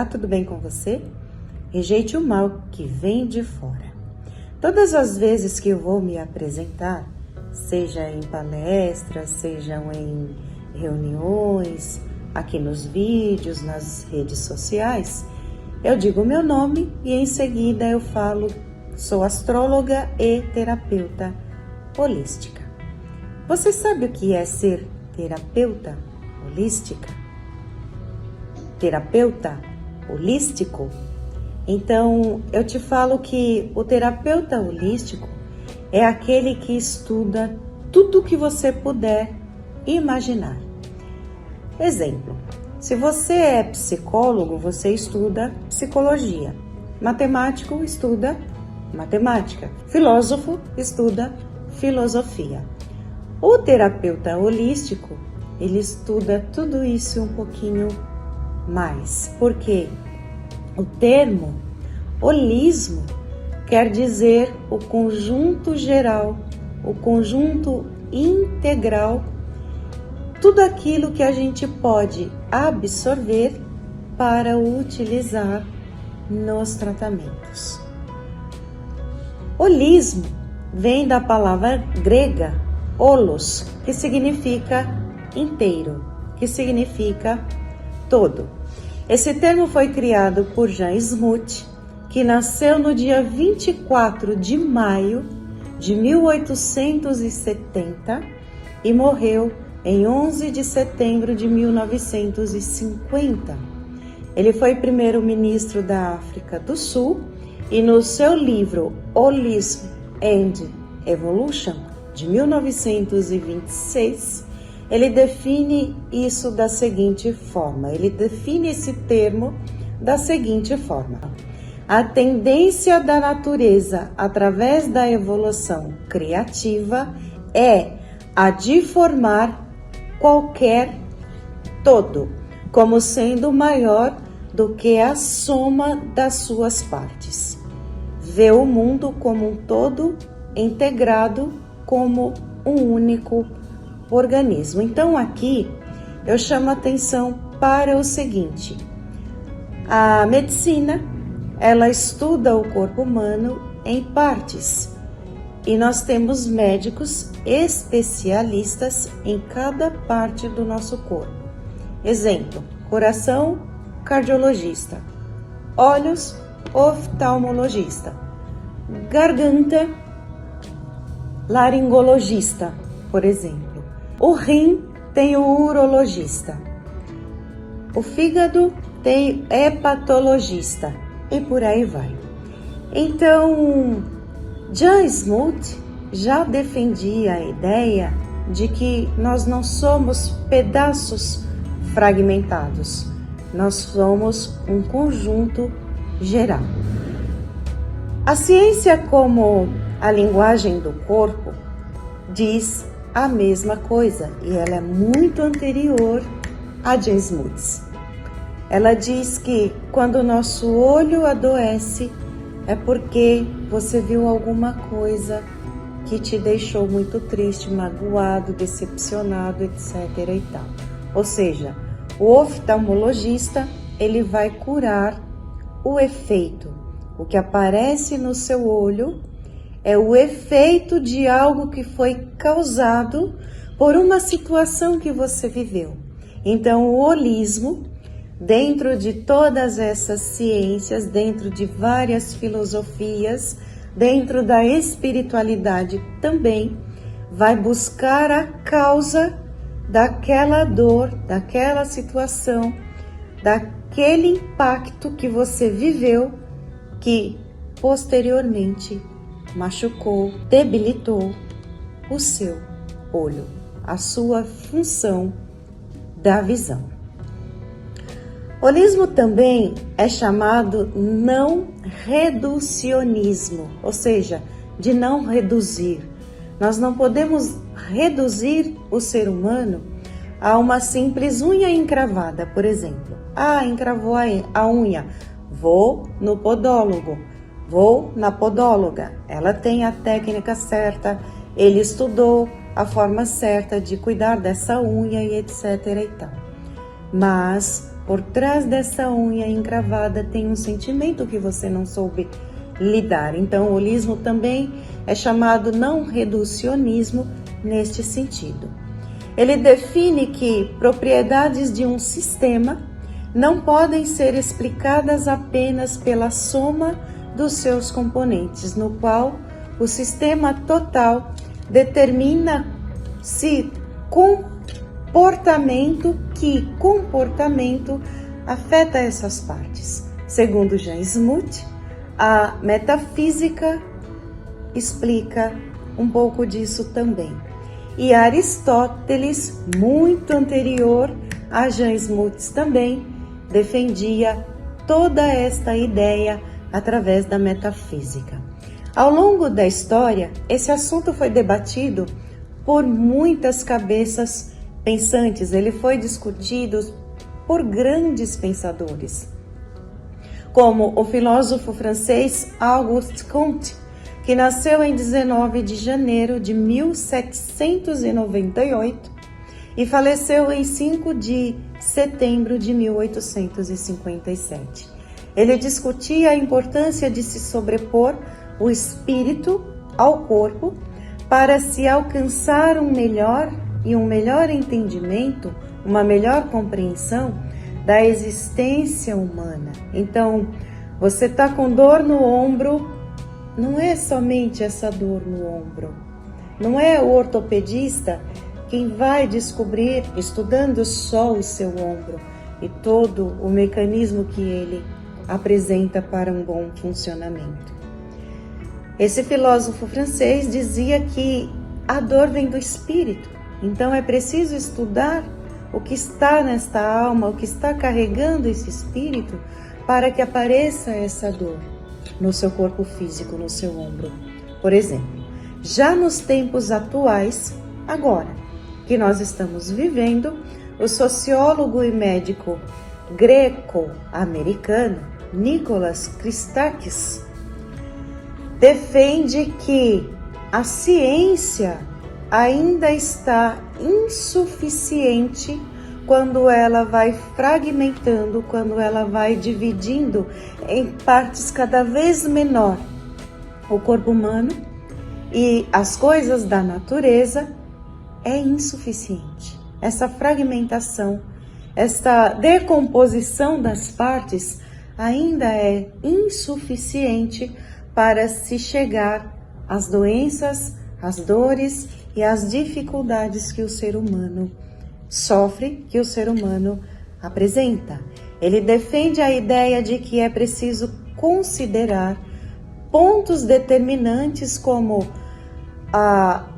Olá, tudo bem com você? Rejeite o mal que vem de fora. Todas as vezes que eu vou me apresentar, seja em palestras, sejam em reuniões, aqui nos vídeos, nas redes sociais, eu digo meu nome e em seguida eu falo, sou astróloga e terapeuta holística. Você sabe o que é ser terapeuta holística? Terapeuta holístico? Então, eu te falo que o terapeuta holístico é aquele que estuda tudo que você puder imaginar. Exemplo, se você é psicólogo, você estuda psicologia. Matemático estuda matemática. Filósofo estuda filosofia. O terapeuta holístico, ele estuda tudo isso um pouquinho mais. Por quê? O termo holismo quer dizer o conjunto geral, o conjunto integral, tudo aquilo que a gente pode absorver para utilizar nos tratamentos. Holismo vem da palavra grega holos, que significa inteiro, que significa todo. Esse termo foi criado por Jan Smuts, que nasceu no dia 24 de maio de 1870 e morreu em 11 de setembro de 1950. Ele foi primeiro-ministro da África do Sul e no seu livro Holism and Evolution, de 1926, ele define isso da seguinte forma, ele define esse termo da seguinte forma: a tendência da natureza através da evolução criativa é a de formar qualquer todo, como sendo maior do que a soma das suas partes. Vê o mundo como um todo integrado como um único organismo. Então aqui eu chamo a atenção para o seguinte: a medicina, ela estuda o corpo humano em partes e nós temos médicos especialistas em cada parte do nosso corpo. Exemplo, coração, cardiologista, olhos, oftalmologista, garganta, laringologista, por exemplo. O rim tem o urologista, o fígado tem hepatologista e por aí vai. Então, Jan Smuts já defendia a ideia de que nós não somos pedaços fragmentados, nós somos um conjunto geral. A ciência, como a linguagem do corpo, diz a mesma coisa e ela é muito anterior a Jan Smuts. Ela diz que quando o nosso olho adoece é porque você viu alguma coisa que te deixou muito triste, magoado, decepcionado, etc. e tal. Ou seja, o oftalmologista, ele vai curar o efeito. O que aparece no seu olho é o efeito de algo que foi causado por uma situação que você viveu. Então, o holismo, dentro de todas essas ciências, dentro de várias filosofias, dentro da espiritualidade também, vai buscar a causa daquela dor, daquela situação, daquele impacto que você viveu, que posteriormente machucou, debilitou o seu olho, a sua função da visão. Holismo também é chamado não reducionismo, ou seja, de não reduzir. Nós não podemos reduzir o ser humano a uma simples unha encravada, por exemplo. Encravou a unha, vou no podólogo, vou na podóloga. Ela tem a técnica certa, ele estudou a forma certa de cuidar dessa unha e etc. e tal. Mas Por trás dessa unha encravada tem um sentimento que você não soube lidar. Então, o holismo também é chamado não reducionismo neste sentido. Ele define que propriedades de um sistema não podem ser explicadas apenas pela soma dos seus componentes, no qual o sistema total determina se comportamento afeta essas partes. Segundo Jan Smuts, a metafísica explica um pouco disso também. E Aristóteles, muito anterior a Jan Smuts também, defendia toda esta ideia através da metafísica. Ao longo da história, esse assunto foi debatido por muitas cabeças pensantes, ele foi discutido por grandes pensadores, como o filósofo francês Auguste Comte, que nasceu em 19 de janeiro de 1798 e faleceu em 5 de setembro de 1857. Ele discutia a importância de se sobrepor o espírito ao corpo para se alcançar um melhor entendimento, uma melhor compreensão da existência humana. Então, você está com dor no ombro, não é somente essa dor no ombro. Não é o ortopedista quem vai descobrir, estudando só o seu ombro e todo o mecanismo que ele apresenta para um bom funcionamento. Esse filósofo francês dizia que a dor vem do espírito, então é preciso estudar o que está nesta alma, o que está carregando esse espírito, para que apareça essa dor no seu corpo físico, no seu ombro. Por exemplo, já nos tempos atuais, agora que nós estamos vivendo, o sociólogo e médico greco-americano Nicholas Christakis defende que a ciência ainda está insuficiente quando ela vai fragmentando, quando ela vai dividindo em partes cada vez menor o corpo humano, e as coisas da natureza é insuficiente. Essa fragmentação, essa decomposição das partes ainda é insuficiente para se chegar às doenças, às dores e às dificuldades que o ser humano sofre, que o ser humano apresenta. Ele defende a ideia de que é preciso considerar pontos determinantes como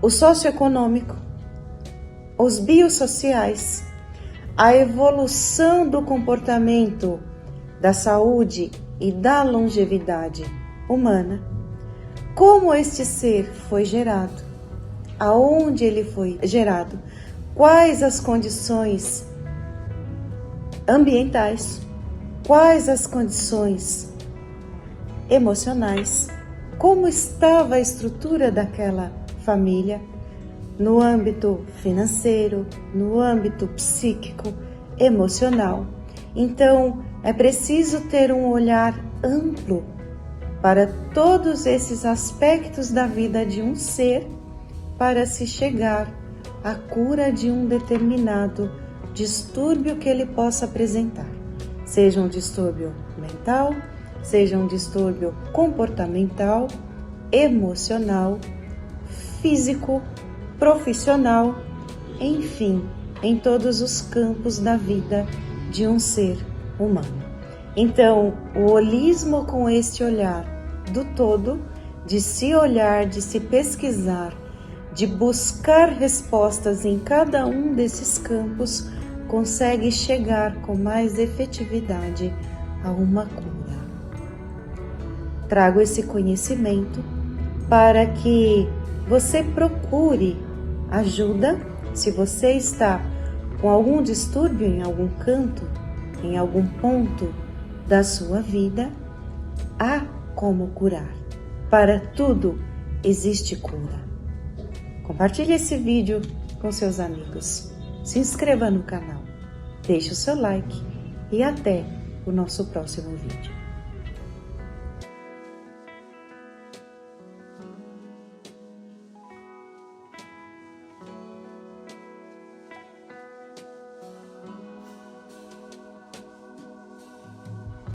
o socioeconômico, os biossociais, a evolução do comportamento, da saúde e da longevidade humana, como este ser foi gerado, aonde ele foi gerado, quais as condições ambientais, quais as condições emocionais, como estava a estrutura daquela família, no âmbito financeiro, no âmbito psíquico, emocional. Então, é preciso ter um olhar amplo para todos esses aspectos da vida de um ser, para se chegar à cura de um determinado distúrbio que ele possa apresentar, seja um distúrbio mental, seja um distúrbio comportamental, emocional, físico, profissional, enfim, em todos os campos da vida de um ser humano. Então, o holismo, com este olhar do todo, de se olhar, de se pesquisar, de buscar respostas em cada um desses campos, consegue chegar com mais efetividade a uma cura. Trago esse conhecimento para que você procure ajuda se você está com algum distúrbio em algum canto, em algum ponto da sua vida. Há como curar. Para tudo existe cura. Compartilhe esse vídeo com seus amigos. Se inscreva no canal. Deixe o seu like e até o nosso próximo vídeo.